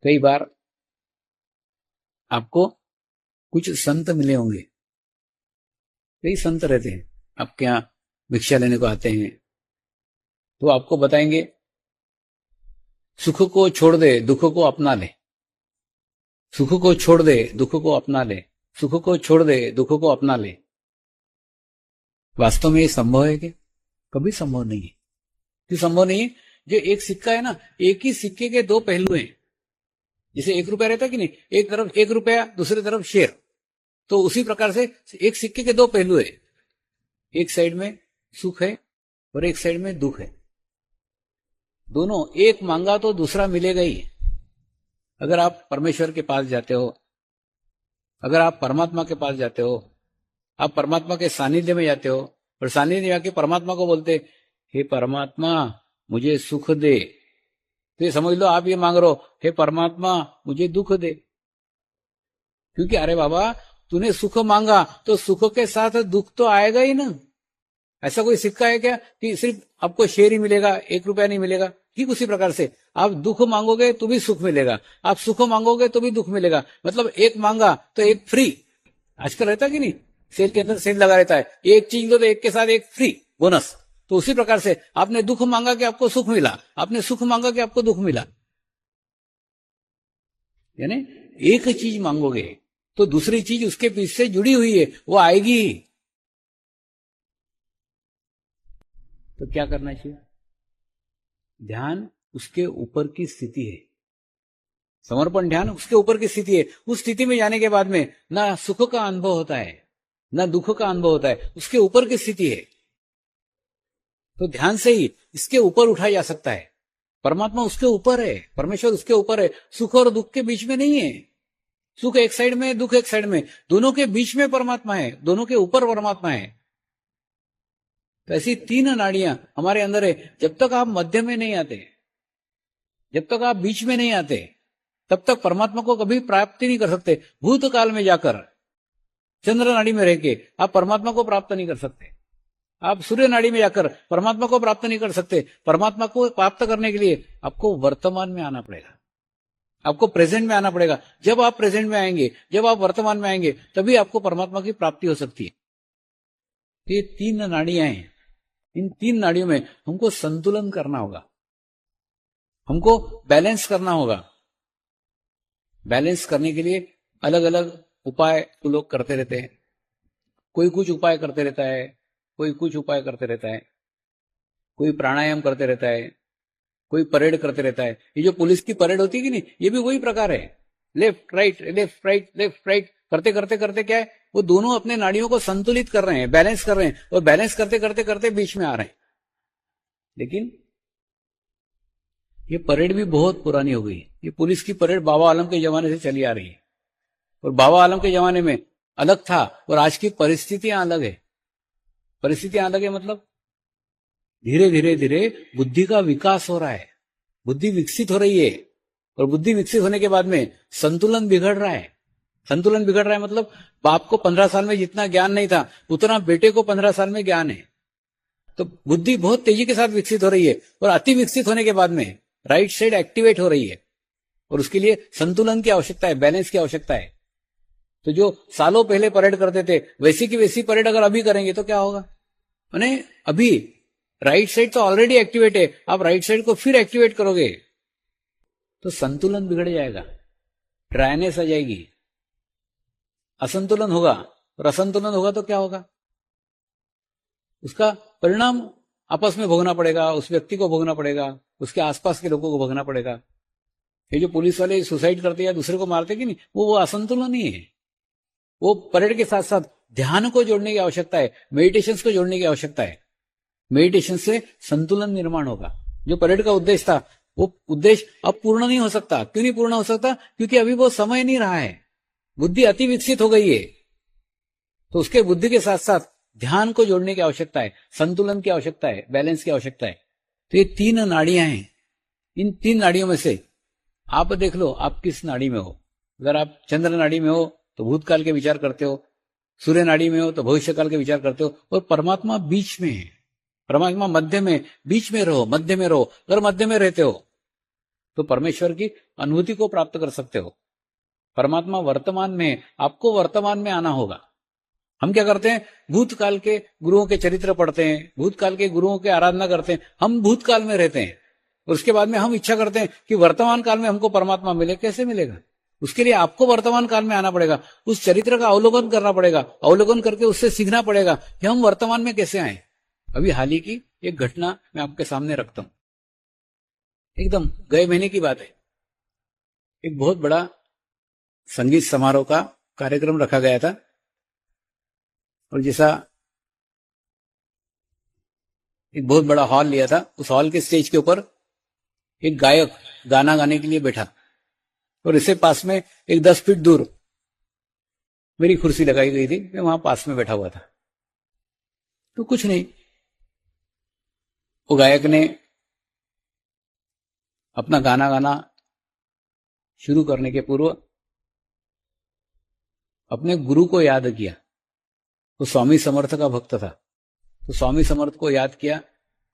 कई बार आपको कुछ संत मिले होंगे, कई संत रहते हैं आपके यहाँ, भिक्षा लेने को आते हैं, तो आपको बताएंगे सुख को छोड़ दे दुख को अपना ले, सुख को छोड़ दे दुख को अपना ले, सुख को छोड़ दे दुख को अपना ले। वास्तव में ये संभव है क्या? कभी संभव नहीं है। क्यों संभव नहीं है? जो एक सिक्का है ना, एक ही सिक्के के दो पहलू हैं। जैसे 1 रुपया रहता है कि नहीं, एक तरफ 1 रुपया, दूसरी तरफ शेर, तो उसी प्रकार से एक सिक्के के दो पहलू है। एक साइड में सुख है और एक साइड में दुख है। दोनों, एक मांगा तो दूसरा मिलेगा ही। अगर आप परमेश्वर के पास जाते हो, अगर आप परमात्मा के पास जाते हो, आप परमात्मा के सानिध्य में जाते हो और सानिध्य में जाके परमात्मा को बोलते, हे परमात्मा मुझे सुख दे, तो ये समझ लो आप ये मांग रहे हो, हे परमात्मा मुझे दुख दे। क्योंकि अरे बाबा तूने सुख मांगा तो सुख के साथ दुख तो आएगा ही ना। ऐसा कोई सिक्का है क्या कि सिर्फ आपको शेर ही मिलेगा, 1 रुपया नहीं मिलेगा? ठीक उसी प्रकार से आप दुख मांगोगे तो भी सुख मिलेगा, आप सुख मांगोगे तो भी दुख मिलेगा। मतलब एक मांगा तो एक फ्री। आजकल रहता कि नहीं, सेल के अंदर सेल लगा रहता है, एक चीज दो तो एक के साथ एक फ्री बोनस। तो उसी प्रकार से आपने दुख मांगा कि आपको सुख मिला, आपने सुख मांगा कि आपको दुख मिला। यानी एक चीज मांगोगे तो दूसरी चीज उसके पीछे से जुड़ी हुई है, वो आएगी ही। तो क्या करना चाहिए? ध्यान उसके ऊपर की स्थिति है, समर्पण ध्यान उसके ऊपर की स्थिति है। उस स्थिति में जाने के बाद में ना सुख का अनुभव होता है ना दुख का अनुभव होता है, उसके ऊपर की स्थिति है। तो ध्यान से ही इसके ऊपर उठाया जा सकता है। परमात्मा उसके ऊपर है, परमेश्वर उसके ऊपर है, सुख और दुख के बीच में नहीं है। सुख एक साइड में, दुख एक साइड में, दोनों के बीच में परमात्मा है, दोनों के ऊपर परमात्मा है। तो ऐसी 3 नाड़ियां हमारे अंदर है। जब तक आप मध्य में नहीं आते, जब तक आप बीच में नहीं आते, तब तक परमात्मा को कभी प्राप्ति नहीं कर सकते। भूतकाल में जाकर चंद्र नाड़ी में रह के आप परमात्मा को प्राप्त नहीं कर सकते, आप सूर्य नाड़ी में जाकर परमात्मा को प्राप्त नहीं कर सकते। परमात्मा को प्राप्त करने के लिए आपको वर्तमान में आना पड़ेगा, आपको प्रेजेंट में आना पड़ेगा। जब आप प्रेजेंट में आएंगे, जब आप वर्तमान में आएंगे, तभी आपको परमात्मा की प्राप्ति हो सकती है। ये 3 नाड़ियां हैं, इन 3 नाड़ियों में हमको संतुलन करना होगा, हमको बैलेंस करना होगा। बैलेंस करने के लिए अलग अलग उपाय तो लोग करते रहते हैं। कोई कुछ उपाय करते रहता है, कोई कुछ उपाय करते रहता है, कोई प्राणायाम करते रहता है, कोई परेड करते रहता है। ये जो पुलिस की परेड होती है कि नहीं, ये भी वही प्रकार है। Left right left right left right करते करते करते क्या है, वो दोनों अपने नाड़ियों को संतुलित कर रहे हैं, बैलेंस कर रहे हैं, और बैलेंस करते करते करते बीच में आ रहे हैं। लेकिन ये परेड भी बहुत पुरानी हो गई। ये पुलिस की परेड बाबा आलम के जमाने से चली आ रही है, और बाबा आलम के जमाने में अलग था और आज की परिस्थितियां अलग है। परिस्थितियां अलग है मतलब धीरे धीरे धीरे बुद्धि का विकास हो रहा है, बुद्धि विकसित हो रही है, और बुद्धि विकसित होने के बाद में संतुलन बिगड़ रहा है। संतुलन बिगड़ रहा है मतलब बाप को 15 साल में जितना ज्ञान नहीं था, उतना बेटे को 15 साल में ज्ञान है। तो बुद्धि बहुत तेजी के साथ विकसित हो रही है, और अति विकसित होने के बाद में राइट साइड एक्टिवेट हो रही है, और उसके लिए संतुलन की आवश्यकता है, बैलेंस की आवश्यकता है। तो जो सालों पहले परेड करते थे, वैसी की वैसी परेड अगर अभी करेंगे तो क्या होगा? माने अभी राइट साइड तो ऑलरेडी एक्टिवेट है, आप राइट साइड को फिर एक्टिवेट करोगे तो संतुलन बिगड़ जाएगा, ड्राइनेस आ जाएगी, असंतुलन होगा। और असंतुलन होगा तो क्या होगा? उसका परिणाम आपस में भोगना पड़ेगा, उस व्यक्ति को भोगना पड़ेगा, उसके आसपास के लोगों को भोगना पड़ेगा। ये जो पुलिस वाले सुसाइड करते या दूसरे को मारते कि नहीं, वो असंतुलन ही है। वो परेड के साथ साथ ध्यान को जोड़ने की आवश्यकता है, मेडिटेशन को जोड़ने की आवश्यकता है। मेडिटेशन से संतुलन निर्माण होगा। जो परेड का उद्देश्य था, वो उद्देश्य अब पूर्ण नहीं हो सकता। क्यों नहीं पूर्ण हो सकता? क्योंकि अभी वो समय नहीं रहा है, बुद्धि अति विकसित हो गई है। तो उसके बुद्धि के साथ साथ ध्यान को जोड़ने की आवश्यकता है, संतुलन की आवश्यकता है, बैलेंस की आवश्यकता है। तो ये 3 नाड़ियां हैं। इन 3 नाड़ियों में से आप देख लो आप किस नाड़ी में हो। अगर आप चंद्र नाड़ी में हो तो भूतकाल के विचार करते हो, सूर्य नाड़ी में हो तो भविष्यकाल के विचार करते हो, और परमात्मा बीच में है, परमात्मा मध्य में, बीच में रहो, मध्य में रहो। अगर मध्य में रहते हो तो परमेश्वर की अनुभूति को प्राप्त कर सकते हो। परमात्मा वर्तमान में है, आपको वर्तमान में आना होगा। हम क्या करते हैं, भूतकाल के गुरुओं के चरित्र पढ़ते हैं, भूतकाल के गुरुओं की आराधना करते हैं, हम भूतकाल में रहते हैं और उसके बाद में हम इच्छा करते हैं कि वर्तमान काल में हमको परमात्मा मिले। कैसे मिलेगा? उसके लिए आपको वर्तमान काल में आना पड़ेगा, उस चरित्र का अवलोकन करना पड़ेगा, अवलोकन करके उससे सीखना पड़ेगा कि हम वर्तमान में कैसे आए। अभी हाल ही की एक घटना मैं आपके सामने रखता हूं, एकदम गए महीने की बात है। एक बहुत बड़ा संगीत समारोह का कार्यक्रम रखा गया था और जैसा एक बहुत बड़ा हॉल लिया था, उस हॉल के स्टेज के ऊपर एक गायक गाना गाने के लिए बैठा और इससे पास में एक 10 फीट दूर मेरी कुर्सी लगाई गई थी, मैं वहां पास में बैठा हुआ था। तो कुछ नहीं, वो गायक ने अपना गाना गाना शुरू करने के पूर्व अपने गुरु को याद किया। तो स्वामी समर्थ का भक्त था, तो स्वामी समर्थ को याद किया,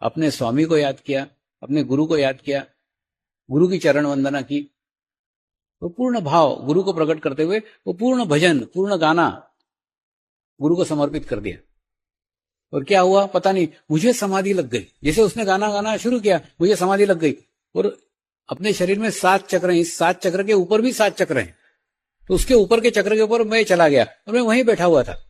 अपने स्वामी को याद किया, अपने गुरु को याद किया, गुरु की चरण वंदना की। वो पूर्ण भाव गुरु को प्रकट करते हुए वो पूर्ण भजन, पूर्ण गाना गुरु को समर्पित कर दिया। और क्या हुआ पता नहीं, मुझे समाधि लग गई। जैसे उसने गाना गाना शुरू किया, मुझे समाधि लग गई। और अपने शरीर में 7 चक्र हैं, इस 7 चक्र के ऊपर भी 7 चक्र हैं, तो उसके ऊपर के चक्र के ऊपर मैं चला गया और मैं वहीं बैठा हुआ था।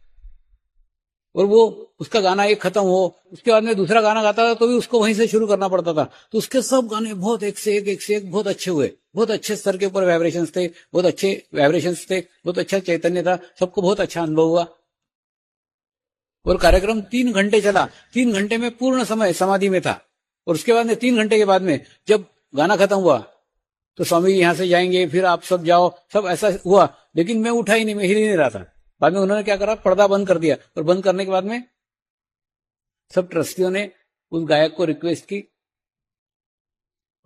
और वो उसका गाना एक खत्म हो, उसके बाद में दूसरा गाना गाता था तो भी उसको वहीं से शुरू करना पड़ता था। तो उसके सब गाने बहुत एक से एक बहुत अच्छे हुए, बहुत अच्छे स्तर के ऊपर वाइब्रेशंस थे, बहुत अच्छे वाइब्रेशंस थे, बहुत अच्छा चैतन्य था, सबको बहुत अच्छा अनुभव हुआ। और कार्यक्रम 3 घंटे चला, 3 घंटे में पूर्ण समय समाधि में था। और उसके बाद में 3 घंटे के बाद में जब गाना खत्म हुआ तो स्वामी जी यहां से जाएंगे, फिर आप सब जाओ, सब ऐसा हुआ, लेकिन मैं उठा ही नहीं, मैं हिल ही नहीं रहा था। बाद में उन्होंने क्या करा, पर्दा बंद कर दिया और बंद करने के बाद में सब ट्रस्टियों ने उस गायक को रिक्वेस्ट की,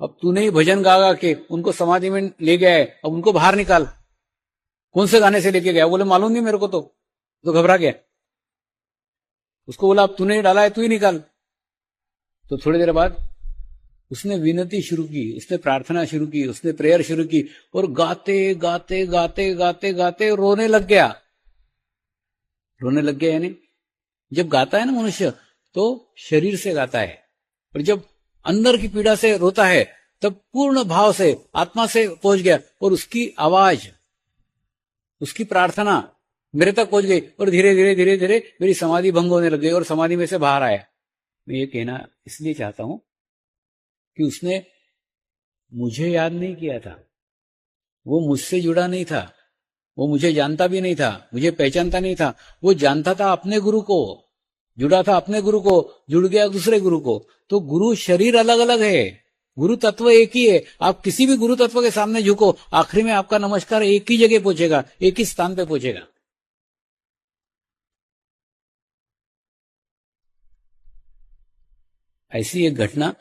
अब तूने ही भजन गा गा के उनको समाधि में ले गया है, अब उनको बाहर निकाल। कौन से गाने से लेके गया? बोले मालूम नहीं मेरे को, तो घबरा गया। उसको बोला अब तूने ही डाला है, तू ही निकाल। तो थोड़ी देर बाद उसने विनती शुरू की, उसने प्रार्थना शुरू की, उसने प्रेयर शुरू की और गाते गाते गाते गाते गाते रोने लग गया। रोने लग गया यानी जब गाता है ना मनुष्य तो शरीर से गाता है, और जब अंदर की पीड़ा से रोता है तब पूर्ण भाव से आत्मा से पहुंच गया और उसकी आवाज, उसकी प्रार्थना मेरे तक पहुंच गई और धीरे धीरे धीरे धीरे मेरी समाधि भंग होने लग गई और समाधि में से बाहर आया। मैं ये कहना इसलिए चाहता हूं कि उसने मुझे याद नहीं किया था, वो मुझसे जुड़ा नहीं था, वो मुझे जानता भी नहीं था, मुझे पहचानता नहीं था। वो जानता था अपने गुरु को, जुड़ा था अपने गुरु को, जुड़ गया दूसरे गुरु को। तो गुरु शरीर अलग अलग है, गुरु तत्व एक ही है। आप किसी भी गुरु तत्व के सामने झुको, आखिरी में आपका नमस्कार एक ही जगह पहुंचेगा, एक ही स्थान पे पहुंचेगा। ऐसी एक घटना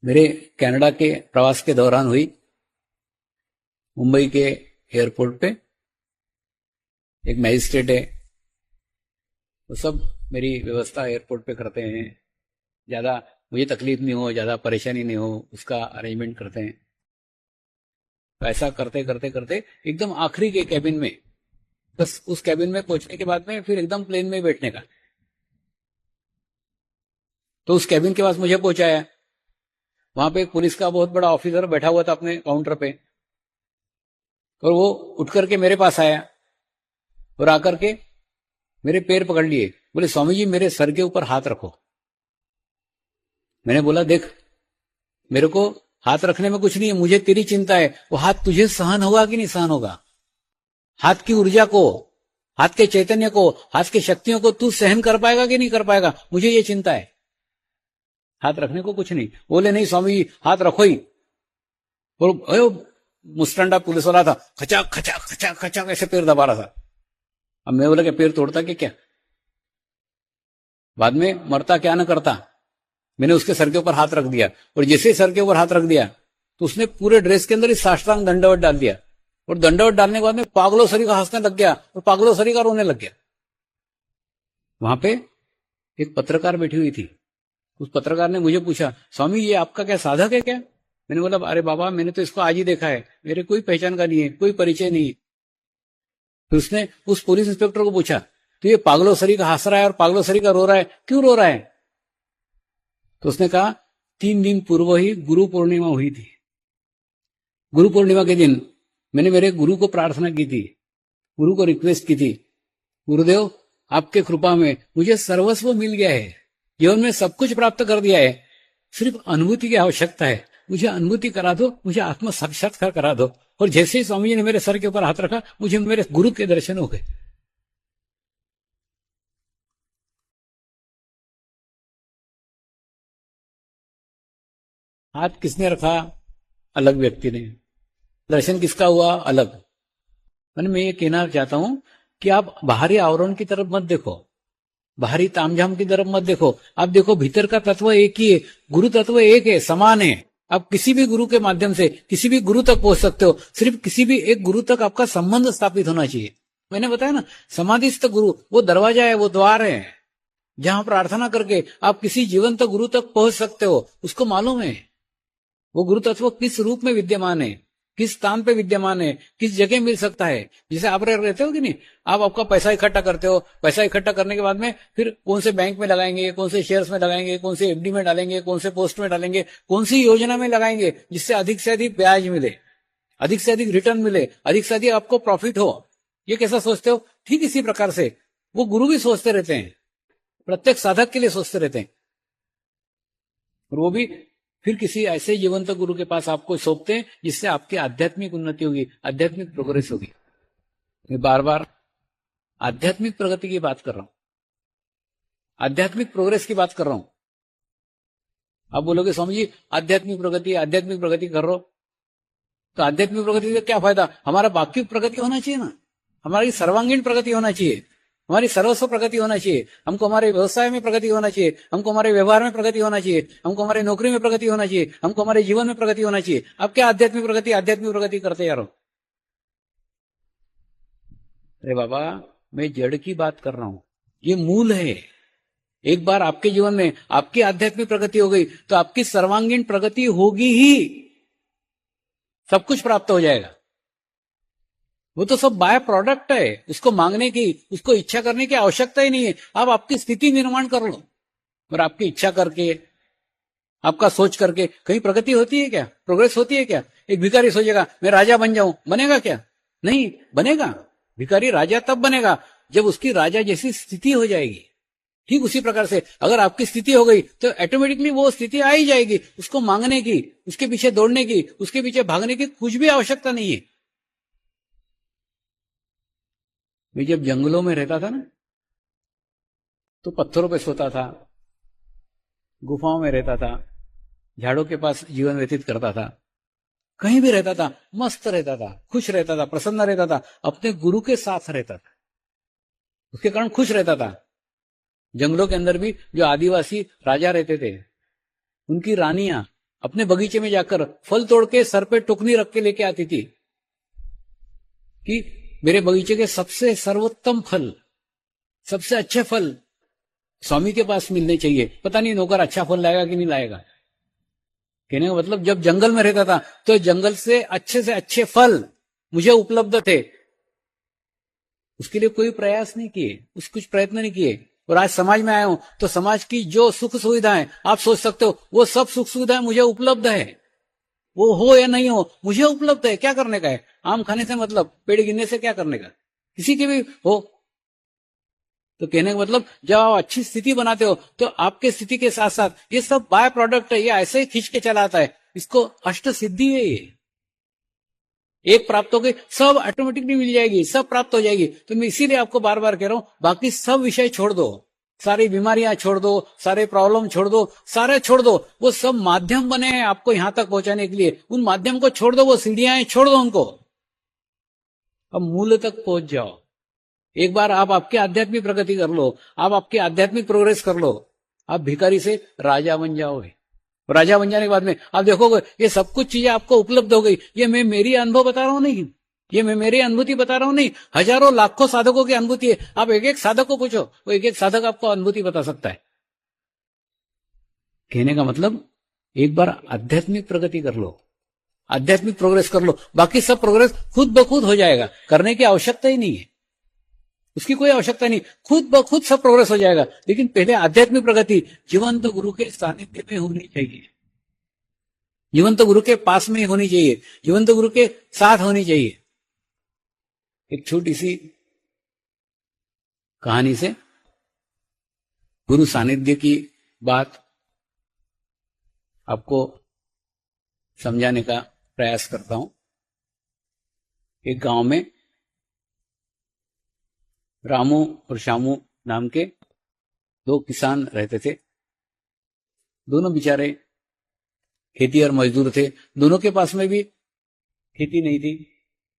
मेरे कनाडा के प्रवास के दौरान हुई। मुंबई के एयरपोर्ट पे एक मैजिस्ट्रेट है, वो सब मेरी व्यवस्था एयरपोर्ट पे करते हैं, ज्यादा मुझे तकलीफ नहीं हो, ज्यादा परेशानी नहीं हो, उसका अरेंजमेंट करते हैं। तो ऐसा करते करते करते एकदम आखिरी के कैबिन में, बस उस कैबिन में पहुंचने के बाद में फिर एकदम प्लेन में बैठने का, तो उस कैबिन के पास मुझे पहुंचाया। वहां पे एक पुलिस का बहुत बड़ा ऑफिसर बैठा हुआ था अपने काउंटर पे, और वो उठ करके मेरे पास आया और आकर के मेरे पैर पकड़ लिए, बोले स्वामी जी मेरे सर के ऊपर हाथ रखो। मैंने बोला देख, मेरे को हाथ रखने में कुछ नहीं है, मुझे तेरी चिंता है, वो हाथ तुझे सहन होगा कि नहीं सहन होगा। हाथ की ऊर्जा को, हाथ के चैतन्य को, हाथ की शक्तियों को तू सहन कर पाएगा कि नहीं कर पाएगा, मुझे ये चिंता है। हाथ रखने को कुछ नहीं। बोले नहीं स्वामी जी हाथ रखो ही। और मुस्टंडा पुलिस वाला था, खचा खचा खचा खचा ऐसे पैर दबा रहा था। अब मैं बोला कि पैर तोड़ता कि क्या, बाद में मरता क्या न करता। मैंने उसके सर के ऊपर हाथ रख दिया, और जैसे सर के ऊपर हाथ रख दिया तो उसने पूरे ड्रेस के अंदर ही साष्टांग दंडवत डाल दिया, और दंडवत डालने के बाद में पागलो सरी का हंसने लग गया और पागलो सरी का रोने लग गया। वहां पे एक पत्रकार बैठी हुई थी, उस पत्रकार ने मुझे पूछा स्वामी ये आपका क्या साधक है क्या? मैंने बोला अरे बाबा मैंने तो इसको आज ही देखा है, मेरे कोई पहचान का नहीं है, कोई परिचय नहीं है। फिर उसने उस पुलिस इंस्पेक्टर को पूछा तो ये पागलो सरी का हंस रहा है और पागलो सरी का रो रहा है, क्यों रो रहा है? तो उसने कहा 3 दिन पूर्व ही गुरु पूर्णिमा हुई थी। गुरु पूर्णिमा के दिन मैंने मेरे गुरु को प्रार्थना की थी, गुरु को रिक्वेस्ट की थी, गुरुदेव आपके कृपा में मुझे सर्वस्व मिल गया है, जीवन में सब कुछ प्राप्त कर दिया है, सिर्फ अनुभूति की आवश्यकता है, मुझे अनुभूति करा दो, मुझे आत्म साक्षात्कार करा दो। और जैसे ही स्वामी जी ने मेरे सर के ऊपर हाथ रखा, मुझे मेरे गुरु के दर्शन हो गए। हाथ किसने रखा? अलग व्यक्ति ने। दर्शन किसका हुआ? अलग। मैं ये कहना चाहता हूं कि आप बाहरी आवरण की तरफ मत देखो, बाहरी तामझाम की तरफ मत देखो, आप देखो भीतर का तत्व एक ही है, गुरु तत्व एक है, समान है। आप किसी भी गुरु के माध्यम से किसी भी गुरु तक पहुंच सकते हो, सिर्फ किसी भी एक गुरु तक आपका संबंध स्थापित होना चाहिए। मैंने बताया ना, समाधिस्थ गुरु वो दरवाजा है, वो द्वार है, जहां प्रार्थना करके आप किसी जीवंत गुरु तक पहुंच सकते हो। उसको मालूम है वो गुरु तत्व किस रूप में विद्यमान है, किस स्थान पे विद्यमान है, किस जगह मिल सकता है। जैसे आप रहते हो कि नहीं, आप आपका पैसा इकट्ठा करते हो, पैसा इकट्ठा करने के बाद में फिर कौन से बैंक में लगाएंगे, कौन से शेयर्स में लगाएंगे, कौन से एफडी में डालेंगे, कौन से पोस्ट में डालेंगे, कौन सी योजना में लगाएंगे जिससे अधिक से अधिक ब्याज मिले, अधिक से अधिक रिटर्न मिले, अधिक से अधिक आपको प्रॉफिट हो। ये कैसा सोचते हो? ठीक इसी प्रकार से वो गुरु भी सोचते रहते हैं, प्रत्येक साधक के लिए सोचते रहते हैं। और वो भी फिर किसी ऐसे जीवंत गुरु के पास आपको सौंपते हैं जिससे आपकी आध्यात्मिक उन्नति होगी, आध्यात्मिक प्रोग्रेस होगी। मैं बार बार आध्यात्मिक प्रगति की बात कर रहा हूं, आध्यात्मिक प्रोग्रेस की बात कर रहा हूं। आप बोलोगे स्वामी जी आध्यात्मिक प्रगति कर रहे हो, तो आध्यात्मिक प्रगति से क्या फायदा? हमारा बाकी प्रगति होना चाहिए ना, हमारी सर्वांगीण प्रगति होना चाहिए, हमारी सर्वस्व प्रगति होना चाहिए। हमको हमारे व्यवसाय में प्रगति होना चाहिए, हमको हमारे व्यवहार में प्रगति होना चाहिए, हमको हमारी नौकरी में प्रगति होना चाहिए, हमको हमारे जीवन में प्रगति होना चाहिए। अब क्या आध्यात्मिक प्रगति करते जा रहे हो? अरे बाबा मैं जड़ की बात कर रहा हूं, ये मूल है। एक बार आपके जीवन में आपकी आध्यात्मिक प्रगति हो गई तो आपकी सर्वांगीण प्रगति होगी ही, सब कुछ प्राप्त हो जाएगा। वो तो सब बाय प्रोडक्ट है, उसको मांगने की, उसको इच्छा करने की आवश्यकता ही नहीं है। आप आपकी स्थिति निर्माण कर लो, और आपकी इच्छा करके, आपका सोच करके कहीं प्रगति होती है क्या? प्रोग्रेस होती है क्या? एक भिखारी सोचेगा मैं राजा बन जाऊं, बनेगा क्या? नहीं बनेगा। भिखारी राजा तब बनेगा जब उसकी राजा जैसी स्थिति हो जाएगी। ठीक उसी प्रकार से अगर आपकी स्थिति हो गई तो ऑटोमेटिकली वो स्थिति आ ही जाएगी। उसको मांगने की, उसके पीछे दौड़ने की, उसके पीछे भागने की कुछ भी आवश्यकता नहीं है। मैं जब जंगलों में रहता था ना, तो पत्थरों पे सोता था, गुफाओं में रहता था, झाड़ों के पास जीवन व्यतीत करता था, कहीं भी रहता था, मस्त रहता था, खुश रहता था, प्रसन्न रहता था, अपने गुरु के साथ रहता था, उसके कारण खुश रहता था। जंगलों के अंदर भी जो आदिवासी राजा रहते थे, उनकी रानियां अपने बगीचे में जाकर फल तोड़ के सर पे टोकनी रख के लेके आती थी कि मेरे बगीचे के सबसे सर्वोत्तम फल, सबसे अच्छे फल स्वामी के पास मिलने चाहिए। पता नहीं नौकर अच्छा फल लाएगा कि नहीं लाएगा। कहने का मतलब जब जंगल में रहता था तो जंगल से अच्छे फल मुझे उपलब्ध थे, उसके लिए कोई प्रयास नहीं किए, कुछ प्रयत्न नहीं किए। और आज समाज में आया हूं तो समाज की जो सुख सुविधाएं आप सोच सकते हो, वो सब सुख सुविधाएं मुझे उपलब्ध है। वो हो या नहीं हो, मुझे उपलब्ध है। क्या करने का है? आम खाने से मतलब, पेड़ गिनने से क्या करने का? किसी की भी हो। तो कहने का मतलब जब आप अच्छी स्थिति बनाते हो तो आपके स्थिति के साथ साथ ये सब बाय प्रोडक्ट है, ये ऐसे ही खींच के चला आता है। इसको अष्ट सिद्धि है। ये एक प्राप्त हो गई, सब ऑटोमेटिकली मिल जाएगी, सब प्राप्त हो जाएगी। तो मैं इसीलिए आपको बार बार कह रहा हूं, बाकी सब विषय छोड़ दो, सारी बीमारियां छोड़ दो, सारे प्रॉब्लम छोड़ दो, सारे छोड़ दो। वो सब माध्यम बने हैं आपको यहां तक पहुंचाने के लिए। उन माध्यम को छोड़ दो, वो सीढ़ियां हैं, छोड़ दो उनको। अब मूल तक पहुंच जाओ। एक बार आप आपकी आध्यात्मिक प्रगति कर लो, आप आपकी आध्यात्मिक प्रोग्रेस कर लो, आप भिखारी से राजा बन जाओगे। राजा बन जाने के बाद में आप देखोगे ये सब कुछ चीजें आपको उपलब्ध हो गई। ये मैं मेरी अनुभव बता रहा हूं नहीं, ये मैं मेरी अनुभूति बता रहा हूं नहीं, हजारों लाखों साधकों की अनुभूति है। आप एक एक साधक को पूछो, वो एक एक साधक आपको अनुभूति बता सकता है। कहने का मतलब एक बार आध्यात्मिक प्रगति कर लो, आध्यात्मिक प्रोग्रेस कर लो, बाकी सब प्रोग्रेस खुद ब खुद हो जाएगा, करने की आवश्यकता ही नहीं है, उसकी कोई आवश्यकता नहीं, खुद ब खुद सब प्रोग्रेस हो जाएगा। लेकिन पहले आध्यात्मिक प्रगति जीवंत गुरु के सानिध्य में होनी चाहिए, जीवंत गुरु के पास में होनी चाहिए, जीवंत गुरु के साथ होनी चाहिए। एक छोटी सी कहानी से गुरु सानिध्य की बात आपको समझाने का प्रयास करता हूं। एक गांव में रामू और श्यामू नाम के दो किसान रहते थे। दोनों बेचारे खेती और मजदूर थे। दोनों के पास में भी खेती नहीं थी,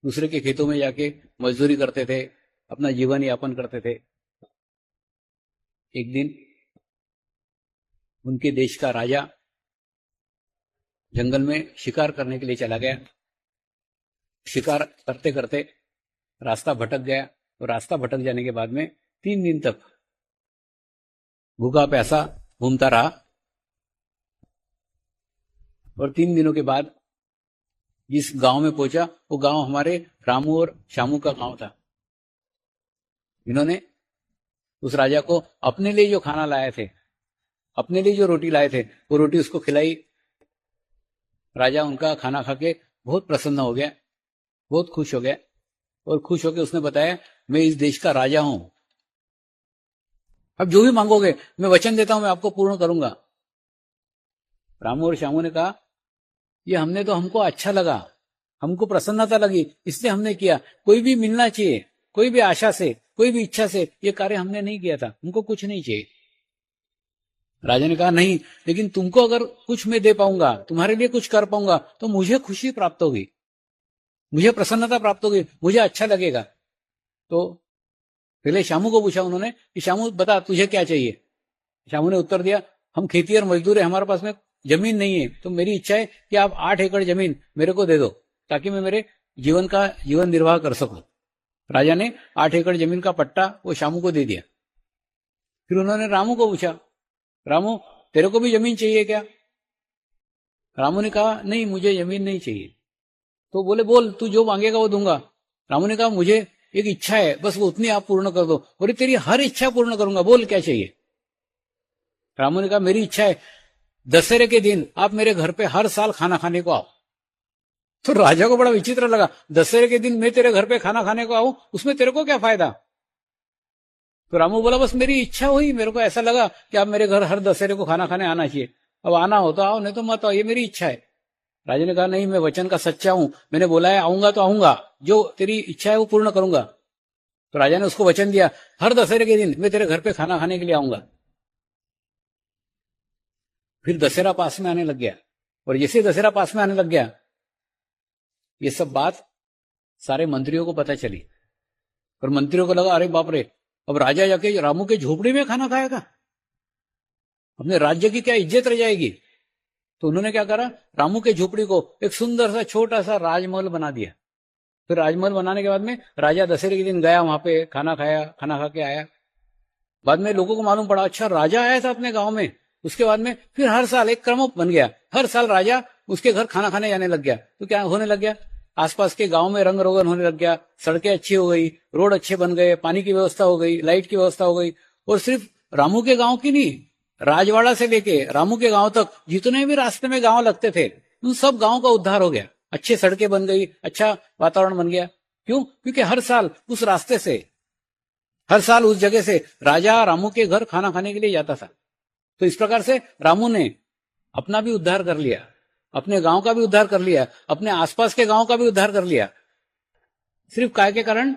दूसरे के खेतों में जाके मजदूरी करते थे, अपना जीवन यापन करते थे। एक दिन उनके देश का राजा जंगल में शिकार करने के लिए चला गया। शिकार करते करते रास्ता भटक गया, और रास्ता भटक जाने के बाद में 3 दिन तक भूखा प्यासा घूमता रहा। और 3 दिनों के बाद जिस गांव में पहुंचा, वो गांव हमारे रामू और श्यामू का गांव था। इन्होंने उस राजा को अपने लिए जो खाना लाए थे, अपने लिए जो रोटी लाए थे, वो रोटी उसको खिलाई। राजा उनका खाना खा के बहुत प्रसन्न हो गया, बहुत खुश हो गया, और खुश होकर उसने बताया, मैं इस देश का राजा हूं, अब जो भी मांगोगे मैं वचन देता हूं, मैं आपको पूर्ण करूंगा। रामू और श्यामू ने कहा, ये हमको अच्छा लगा, हमको प्रसन्नता लगी, इसलिए हमने किया। कोई भी मिलना चाहिए, कोई भी आशा से, कोई भी इच्छा से ये कार्य हमने नहीं किया था, हमको कुछ नहीं चाहिए। राजा ने कहा, नहीं, लेकिन तुमको अगर कुछ मैं दे पाऊंगा, तुम्हारे लिए कुछ कर पाऊंगा, तो मुझे खुशी प्राप्त होगी, मुझे प्रसन्नता प्राप्त होगी, मुझे अच्छा लगेगा। तो पहले श्यामू को पूछा उन्होंने कि श्यामू बता तुझे क्या चाहिए। श्यामू ने उत्तर दिया, हम खेती और मजदूर है, हमारे पास में जमीन नहीं है, तो मेरी इच्छा है कि आप 8 एकड़ जमीन मेरे को दे दो, ताकि मैं मेरे जीवन निर्वाह कर सकूं। राजा ने 8 एकड़ जमीन का पट्टा वो श्यामू को दे दिया। फिर उन्होंने रामू को पूछा, रामू तेरे को भी जमीन चाहिए क्या? रामू ने कहा, नहीं, मुझे जमीन नहीं चाहिए। तो बोले, बोल, तू जो मांगेगा वो दूंगा। रामू ने कहा, मुझे एक इच्छा है, बस वो उतनी आप पूर्ण कर दो। बोले, तेरी हर इच्छा पूर्ण करूंगा, बोल क्या चाहिए। रामू ने कहा, मेरी इच्छा है दशहरे के दिन आप मेरे घर पे हर साल खाना खाने को आओ। तो राजा को बड़ा विचित्र लगा, दशहरे के दिन मैं तेरे घर पे खाना खाने को आऊं, उसमें तेरे को क्या फायदा। तो रामू बोला, बस मेरी इच्छा हुई, मेरे को ऐसा लगा कि आप मेरे घर हर दशहरे को खाना खाने आना चाहिए, अब आना हो तो आओ, नहीं तो मत आओ, ये मेरी इच्छा है। राजा ने कहा, नहीं, मैं वचन का सच्चा हूं, मैंने बोला है आऊंगा तो आऊंगा, जो तेरी इच्छा है वो पूर्ण करूंगा। तो राजा ने उसको वचन दिया, हर दशहरे के दिन मैं तेरे घर पे खाना खाने के लिए आऊंगा। फिर दशहरा पास में आने लग गया, और जैसे दशहरा पास में आने लग गया, ये सब बात सारे मंत्रियों को पता चली, और मंत्रियों को लगा, अरे बाप रे, अब राजा जाके रामू के झोपड़ी में खाना खाएगा, अपने राज्य की क्या इज्जत रह जाएगी। तो उन्होंने क्या करा, रामू के झोपड़ी को एक सुंदर सा छोटा सा राजमहल बना दिया। फिर राजमहल बनाने के बाद में राजा दशहरे के दिन गया, वहां पे खाना खाया, खाना खा के आया। बाद में लोगों को मालूम पड़ा, अच्छा राजा आया था अपने गांव में। उसके बाद में फिर हर साल एक क्रम बन गया, हर साल राजा उसके घर खाना खाने जाने लग गया। तो क्या होने लग गया, आसपास के गांव में रंग रोगन होने लग गया, सड़कें अच्छी हो गई, रोड अच्छे बन गए, पानी की व्यवस्था हो गई, लाइट की व्यवस्था हो गई। और सिर्फ रामू के गांव की नहीं, राजवाड़ा से लेके रामू के गांव तक जितने भी रास्ते में गांव लगते थे, उन सब गांव का उद्धार हो गया, अच्छी सड़कें बन गई, अच्छा वातावरण बन गया। क्यों? क्योंकि हर साल उस रास्ते से, हर साल उस जगह से राजा रामू के घर खाना खाने के लिए जाता था। तो इस प्रकार से रामू ने अपना भी उद्धार कर लिया, अपने गांव का भी उद्धार कर लिया, अपने आसपास के गांव का भी उद्धार कर लिया, सिर्फ काय के कारण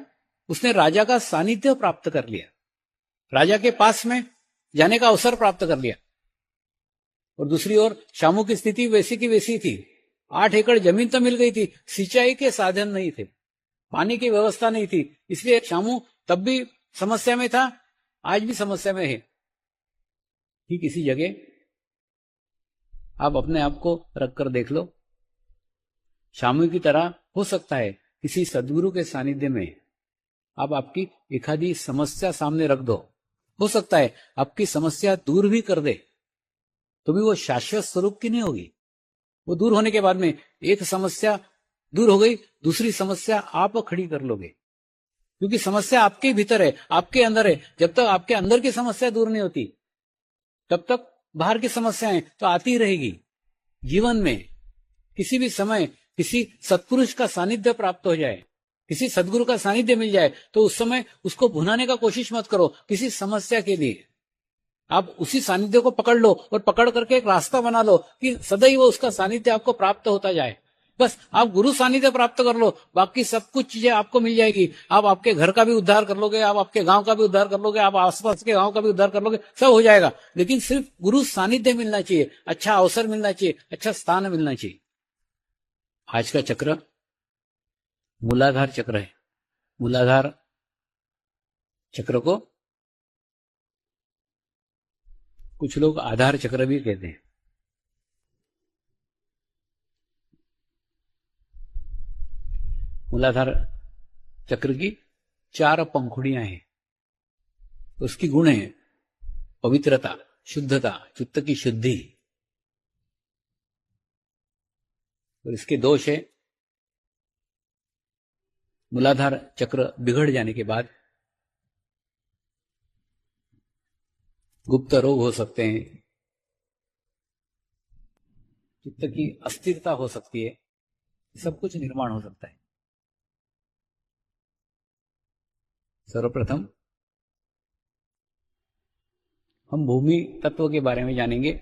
उसने राजा का सानिध्य प्राप्त कर लिया, राजा के पास में जाने का अवसर प्राप्त कर लिया। और दूसरी ओर श्यामू की स्थिति वैसी की वैसी थी, 8 एकड़ जमीन तो मिल गई थी, सिंचाई के साधन नहीं थे, पानी की व्यवस्था नहीं थी, इसलिए श्यामू तब भी समस्या में था, आज भी समस्या में है। ठीक इसी जगह आप अपने आप को रखकर देख लो, श्यामू की तरह हो सकता है किसी सदगुरु के सानिध्य में आप आपकी एक आधी समस्या सामने रख दो, हो सकता है आपकी समस्या दूर भी कर दे, तो भी वो शाश्वत स्वरूप की नहीं होगी, वो दूर होने के बाद में एक समस्या दूर हो गई, दूसरी समस्या आप खड़ी कर लोगे, क्योंकि समस्या आपके भीतर है, आपके अंदर है। जब तक आपके अंदर की समस्या दूर नहीं होती तब तक बाहर की समस्याएं तो आती ही रहेगी। जीवन में किसी भी समय किसी सत्पुरुष का सानिध्य प्राप्त हो जाए, किसी सदगुरु का सानिध्य मिल जाए, तो उस समय उसको भुनाने का कोशिश मत करो किसी समस्या के लिए। आप उसी सानिध्य को पकड़ लो और पकड़ करके एक रास्ता बना लो कि सदैव उसका सानिध्य आपको प्राप्त होता जाए। बस आप गुरु सानिध्य प्राप्त कर लो, बाकी सब कुछ चीजें आपको मिल जाएगी। आप आपके घर का भी उद्धार कर लोगे, आप आपके गांव का भी उद्धार कर लोगे, आप आसपास के गांव का भी उद्धार कर लोगे, सब हो जाएगा। लेकिन सिर्फ गुरु सानिध्य मिलना चाहिए, अच्छा अवसर मिलना चाहिए, अच्छा स्थान मिलना चाहिए। आज का चक्र मूलाधार चक्र है। मूलाधार चक्र को कुछ लोग आधार चक्र भी कहते हैं। मूलाधार चक्र की 4 पंखुड़ियां हैं। उसकी गुण है पवित्रता, शुद्धता, चित्त की शुद्धि। और इसके दोष है मूलाधार चक्र बिगड़ जाने के बाद गुप्त रोग हो सकते हैं, चित्त की अस्थिरता हो सकती है, सब कुछ निर्माण हो सकता है। सर्वप्रथम हम भूमि तत्व के बारे में जानेंगे।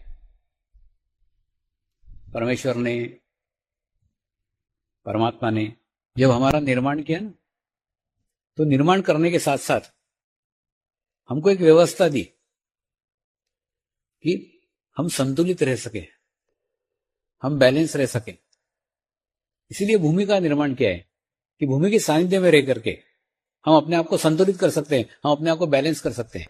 परमेश्वर ने, परमात्मा ने जब हमारा निर्माण किया ना, तो निर्माण करने के साथ साथ हमको एक व्यवस्था दी कि हम संतुलित रह सके, हम बैलेंस रह सके। इसीलिए भूमि का निर्माण किया है कि भूमि के सानिध्य में रह करके हम अपने आप को संतुलित कर सकते हैं, हम अपने आप को बैलेंस कर सकते हैं।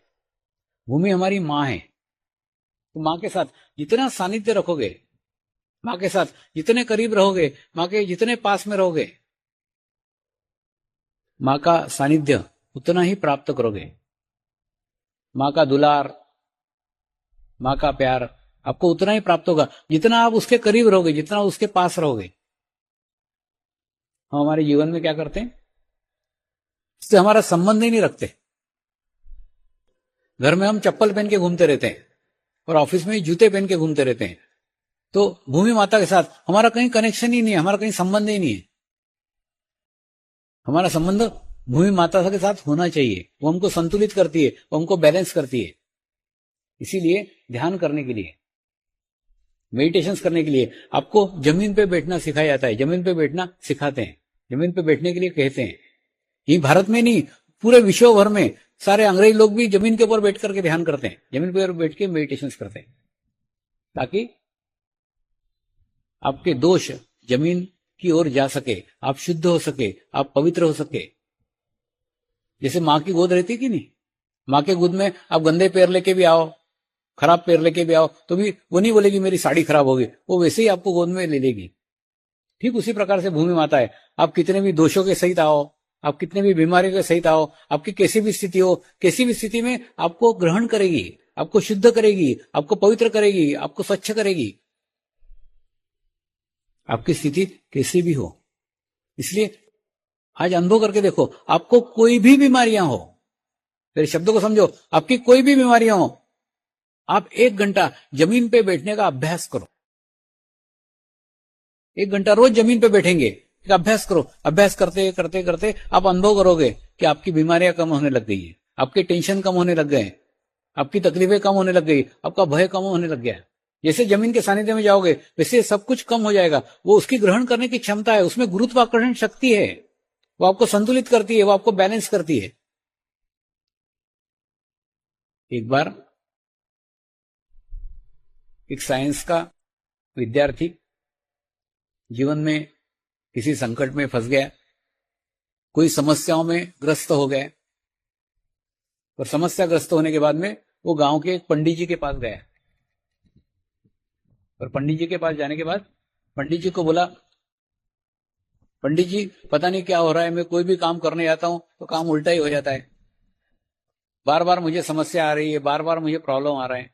भूमि हमारी माँ है, तो माँ के साथ जितना सानिध्य रखोगे, माँ के साथ जितने करीब रहोगे, माँ के जितने पास में रहोगे, माँ का सानिध्य उतना ही प्राप्त करोगे। माँ का दुलार, माँ का प्यार आपको उतना ही प्राप्त होगा जितना आप उसके करीब रहोगे, जितना उसके पास रहोगे। हम हमारे जीवन में क्या करते हैं, इससे हमारा संबंध ही नहीं रखते। घर में हम चप्पल पहन के घूमते रहते हैं और ऑफिस में जूते पहन के घूमते रहते हैं। तो भूमि माता के साथ हमारा कहीं कनेक्शन ही नहीं है, हमारा कहीं संबंध ही नहीं है। हमारा संबंध भूमि माता के साथ होना चाहिए। वो हमको संतुलित करती है, वो हमको बैलेंस करती है। इसीलिए ध्यान करने के लिए, मेडिटेशन करने के लिए आपको जमीन पे बैठना सिखाया जाता है, जमीन पे बैठना सिखाते हैं, जमीन पे बैठने के लिए कहते हैं। ये भारत में नहीं, पूरे विश्व भर में सारे अंग्रेज लोग भी जमीन के ऊपर बैठ करके ध्यान करते हैं, जमीन पर बैठ के मेडिटेशन करते हैं, ताकि आपके दोष जमीन की ओर जा सके, आप शुद्ध हो सके, आप पवित्र हो सके। जैसे माँ की गोद रहती कि नहीं, माँ के गोद में आप गंदे पैर लेके भी आओ, खराब पैर लेके भी आओ, तो भी वो नहीं बोलेगी मेरी साड़ी खराब होगी, वो वैसे ही आपको गोद में ले लेगी। ठीक उसी प्रकार से भूमि माता है। आप कितने भी दोषों के सहित आओ, आप कितने भी बीमारियों के सहित आओ, आपकी कैसी भी स्थिति हो, कैसी भी स्थिति में आपको ग्रहण करेगी, आपको शुद्ध करेगी, आपको पवित्र करेगी, आपको स्वच्छ करेगी, आपकी स्थिति कैसी भी हो। इसलिए आज अनुभव करके देखो, आपको कोई भी बीमारियां हो, मेरे शब्दों को समझो, आपकी कोई भी बीमारियां हो, आप 1 घंटा जमीन पे बैठने का अभ्यास करो। 1 घंटा रोज जमीन पे बैठेंगे, अभ्यास करो। अभ्यास करते करते करते आप अनुभव करोगे कि आपकी बीमारियां कम होने लग गई है, आपके टेंशन कम होने लग गए, आपकी तकलीफें कम होने लग गई, आपका भय कम होने लग गया। जैसे जमीन के सानिध्य में जाओगे वैसे सब कुछ कम हो जाएगा। वो उसकी ग्रहण करने की क्षमता है, उसमें गुरुत्वाकर्षण शक्ति है, वो आपको संतुलित करती है, वो आपको बैलेंस करती है। एक बार एक साइंस का विद्यार्थी जीवन में किसी संकट में फंस गया, कोई समस्याओं में ग्रस्त हो गया, और समस्याग्रस्त होने के बाद में वो गांव के एक पंडित जी के पास गया। और पंडित जी के पास जाने के बाद पंडित जी को बोला, पंडित जी पता नहीं क्या हो रहा है, मैं कोई भी काम करने जाता हूं तो काम उल्टा ही हो जाता है, बार बार मुझे समस्या आ रही है, बार बार मुझे प्रॉब्लम आ रहा है।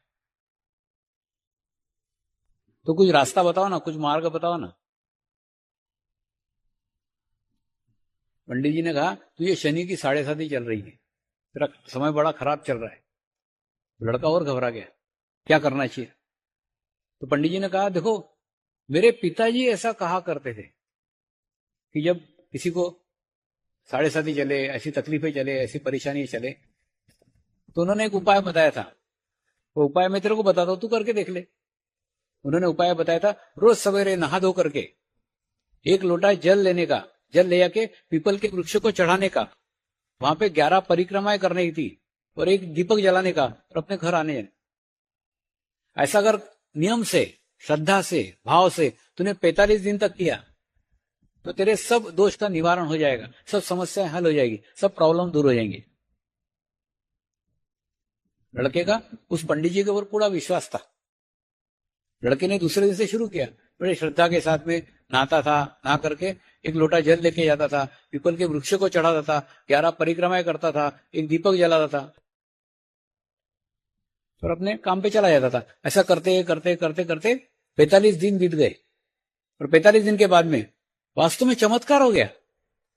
तो कुछ रास्ता बताओ ना, कुछ मार्ग बताओ ना। पंडित जी ने कहा तुझे शनि की 7.5 चल रही है, तेरा समय बड़ा खराब चल रहा है। लड़का और घबरा गया, क्या करना चाहिए? तो पंडित जी ने कहा देखो, मेरे पिताजी ऐसा कहा करते थे कि जब किसी को 7.5 चले, ऐसी तकलीफें चले, ऐसी परेशानी चले, तो उन्होंने एक उपाय बताया था। वो उपाय मैं तेरे को बताता हूं, तू करके देख ले। उन्होंने उपाय बताया था, रोज सवेरे नहा धो करके 1 लोटा जल लेने का, जल ले जाके पीपल के वृक्ष को चढ़ाने का, वहां पे 11 परिक्रमाएं करने की थी, और एक दीपक जलाने का, और अपने घर आने जाने। ऐसा अगर नियम से, श्रद्धा से, भाव से तूने 45 दिन तक किया तो तेरे सब दोष का निवारण हो जाएगा, सब समस्याएं हल हो जाएगी, सब प्रॉब्लम दूर हो जाएंगी। लड़के का उस पंडित जी के ऊपर पूरा विश्वास था। लड़के ने दूसरे दिन से शुरू किया, बड़े श्रद्धा के साथ में नहाता था, नहा करके 1 लोटा जल लेके जाता था, पीपल के वृक्ष को चढ़ाता था, 11 परिक्रमाएं करता था, एक दीपक जलाता था, और अपने काम पे चला जाता था। ऐसा करते करते करते करते 45 दिन बीत गए, और 45 दिन के बाद में वास्तव में चमत्कार हो गया।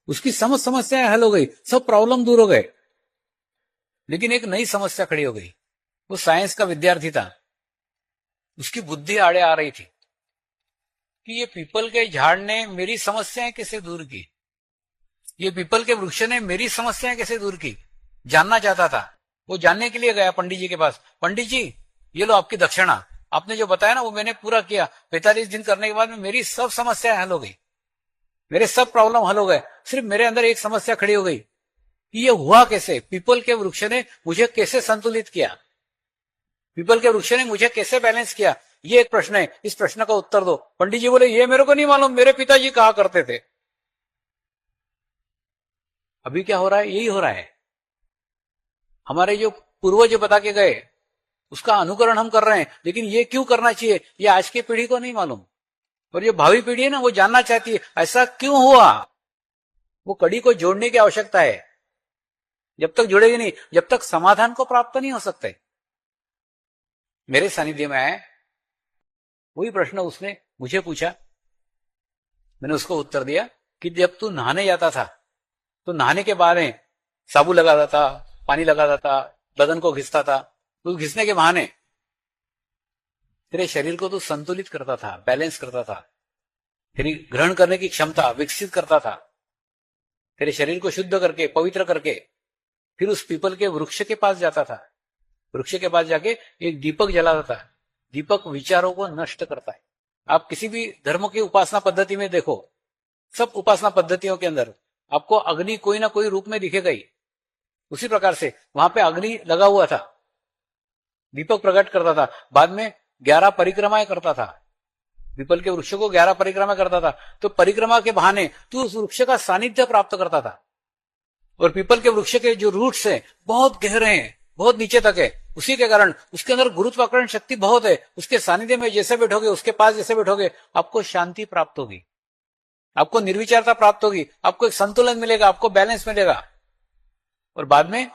उसकी समस्याएं हल हो गई, सब प्रॉब्लम दूर हो गए। लेकिन एक नई समस्या खड़ी हो गई। वो साइंस का विद्यार्थी था, उसकी बुद्धि आड़े आ रही थी कि ये पीपल के झाड़ ने मेरी समस्याएं कैसे दूर की, ये पीपल के वृक्ष ने मेरी समस्याएं कैसे दूर की, जानना चाहता था। वो जानने के लिए गया पंडित जी के पास। पंडित जी, ये लो आपकी दक्षिणा, आपने जो बताया ना वो मैंने पूरा किया। 45 दिन करने के बाद में मेरी सब समस्याएं हल हो गई, मेरे सब प्रॉब्लम हल हो गए। सिर्फ मेरे अंदर एक समस्या खड़ी हो गई कि ये हुआ कैसे, पीपल के वृक्ष ने मुझे कैसे संतुलित किया, पीपल के वृक्ष ने मुझे कैसे बैलेंस किया, ये एक प्रश्न है, इस प्रश्न का उत्तर दो। पंडित जी बोले ये मेरे को नहीं मालूम, मेरे पिताजी कहा करते थे। अभी क्या हो रहा है? यही हो रहा है। हमारे जो पूर्वज बता के गए उसका अनुकरण हम कर रहे हैं, लेकिन ये क्यों करना चाहिए ये आज की पीढ़ी को नहीं मालूम। और जो भावी पीढ़ी है ना, वो जानना चाहती है ऐसा क्यों हुआ। वो कड़ी को जोड़ने की आवश्यकता है। जब तक जुड़ेगी नहीं, जब तक समाधान को प्राप्त नहीं हो सकते। मेरे सानिध्य में आए, वही प्रश्न उसने मुझे पूछा, मैंने उसको उत्तर दिया कि जब तू नहाने जाता था तो नहाने के बाद में साबुन लगाता था, पानी लगाता था, बदन को घिसता था, तो घिसने के बहाने तेरे शरीर को तू संतुलित करता था, बैलेंस करता था, तेरी ग्रहण करने की क्षमता विकसित करता था, तेरे शरीर को शुद्ध करके, पवित्र करके फिर उस पीपल के वृक्ष के पास जाता था। वृक्ष के पास जाके एक दीपक जलाता था। दीपक विचारों को नष्ट करता है। आप किसी भी धर्म की उपासना पद्धति में देखो, सब उपासना पद्धतियों के अंदर आपको अग्नि कोई ना कोई रूप में दिखेगा ही। उसी प्रकार से वहां पे अग्नि लगा हुआ था, दीपक प्रकट करता था, बाद में 11 परिक्रमाएं करता था, पीपल के वृक्ष को 11 परिक्रमा करता था। तो परिक्रमा के बहाने तू उस वृक्ष का सानिध्य प्राप्त करता था। और पीपल के वृक्ष के जो रूट्स हैं बहुत गहरे हैं, बहुत नीचे तक है, उसी के कारण उसके अंदर गुरुत्वाकर्षण शक्ति बहुत है। उसके सानिध्य में जैसे बैठोगे, उसके पास जैसे बैठोगे, आपको शांति प्राप्त होगी, आपको निर्विचारता प्राप्त होगी, आपको एक संतुलन मिलेगा, आपको बैलेंस मिलेगा। और बाद में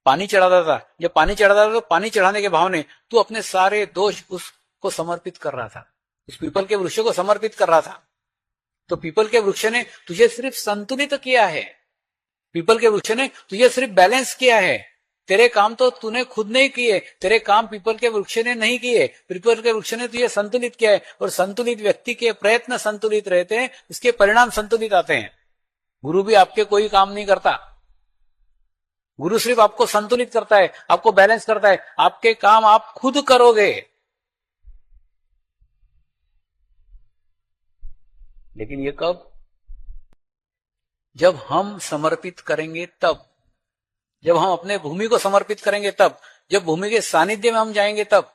पानी चढ़ाता था। जब पानी चढ़ाता था तो पानी चढ़ाने के भाव ने तू अपने सारे दोष उसको समर्पित कर रहा था, उस पीपल के वृक्ष को समर्पित कर रहा था। तो पीपल के वृक्ष ने तुझे सिर्फ संतुलित किया है, पीपल के वृक्ष ने तुझे सिर्फ बैलेंस किया है। तेरे काम तो तूने खुद नहीं किए, तेरे काम पीपल के वृक्ष ने नहीं किए, पीपल के वृक्ष ने तुझे संतुलित किया है। और संतुलित व्यक्ति के प्रयत्न संतुलित रहते हैं, इसके परिणाम संतुलित आते हैं। गुरु भी आपके कोई काम नहीं करता, गुरु सिर्फ आपको संतुलित करता है, आपको बैलेंस करता है। आपके काम आप खुद करोगे। लेकिन ये कब? जब हम समर्पित करेंगे तब, जब हम अपने भूमि को समर्पित करेंगे तब, जब भूमि के सानिध्य में हम जाएंगे तब।